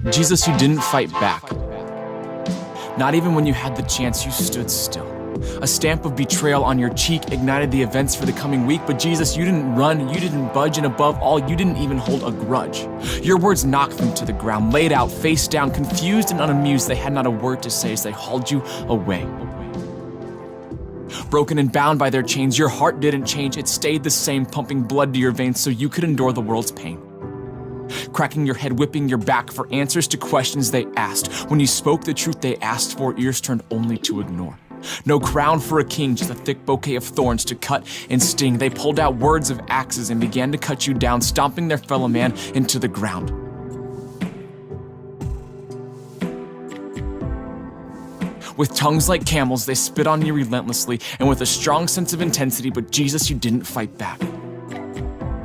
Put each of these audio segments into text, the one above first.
Jesus, you didn't fight back. Not even when you had the chance, you stood still. A stamp of betrayal on your cheek ignited the events for the coming week, but Jesus, you didn't run, you didn't budge, and above all, you didn't even hold a grudge. Your words knocked them to the ground, laid out, face down, confused and unamused. They had not a word to say as they hauled you away. Broken and bound by their chains, your heart didn't change. It stayed the same, pumping blood to your veins so you could endure the world's pain. Cracking your head, whipping your back for answers to questions they asked. When you spoke the truth they asked for, ears turned only to ignore. No crown for a king, just a thick bouquet of thorns to cut and sting. They pulled out words of axes and began to cut you down, stomping their fellow man into the ground. With tongues like camels, they spit on you relentlessly and with a strong sense of intensity, but Jesus, you didn't fight back.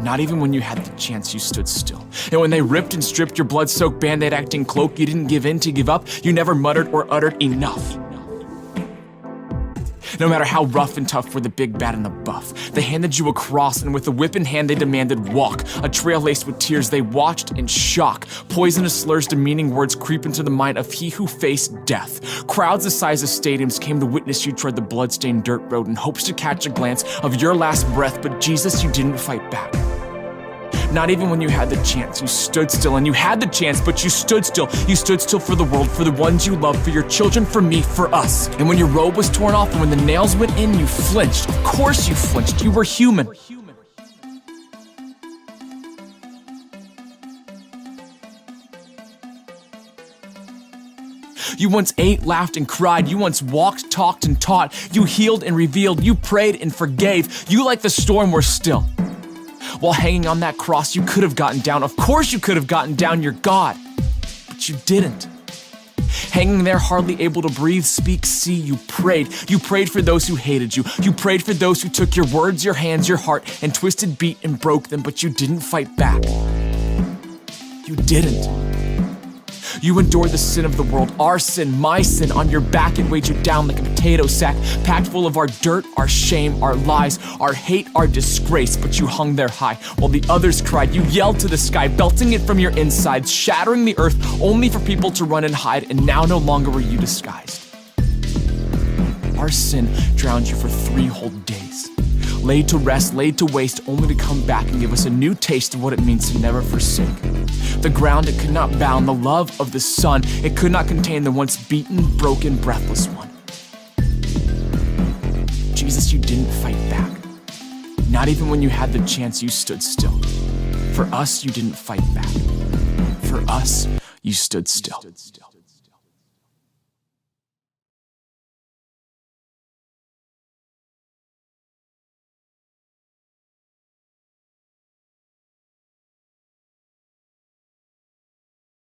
Not even when you had the chance, you stood still. And when they ripped and stripped your blood-soaked Band-Aid acting cloak, you didn't give in to give up. You never muttered or uttered enough. No matter how rough and tough were the big bad and the buff, they handed you a cross, and with a whip in hand they demanded walk. A trail laced with tears they watched in shock. Poisonous slurs, demeaning words creep into the mind of he who faced death. Crowds the size of stadiums came to witness you tread the bloodstained dirt road in hopes to catch a glance of your last breath, but Jesus, you didn't fight back. Not even when you had the chance, you stood still. And you had the chance, but you stood still. You stood still for the world, for the ones you love, for your children, for me, for us. And when your robe was torn off and when the nails went in, you flinched. Of course you flinched. You were human. You once ate, laughed, and cried. You once walked, talked, and taught. You healed and revealed. You prayed and forgave. You, like the storm, were still. While hanging on that cross, you could have gotten down. Of course you could have gotten down. You're God. But you didn't. Hanging there, hardly able to breathe, speak, see, you prayed. You prayed for those who hated you. You prayed for those who took your words, your hands, your heart, and twisted, beat, and broke them, but you didn't fight back. You didn't. You endured the sin of the world, our sin, my sin, on your back and weighed you down like a potato sack, packed full of our dirt, our shame, our lies, our hate, our disgrace, but you hung there high while the others cried. You yelled to the sky, belting it from your insides, shattering the earth only for people to run and hide, and now no longer were you disguised. Our sin drowned you for 3 whole days, laid to rest, laid to waste, only to come back and give us a new taste of what it means to never forsake. The ground it could not bound, the love of the sun, it could not contain the once beaten, broken, breathless one. Jesus, you didn't fight back. Not even when you had the chance, you stood still. For us, you didn't fight back. For us, you stood still.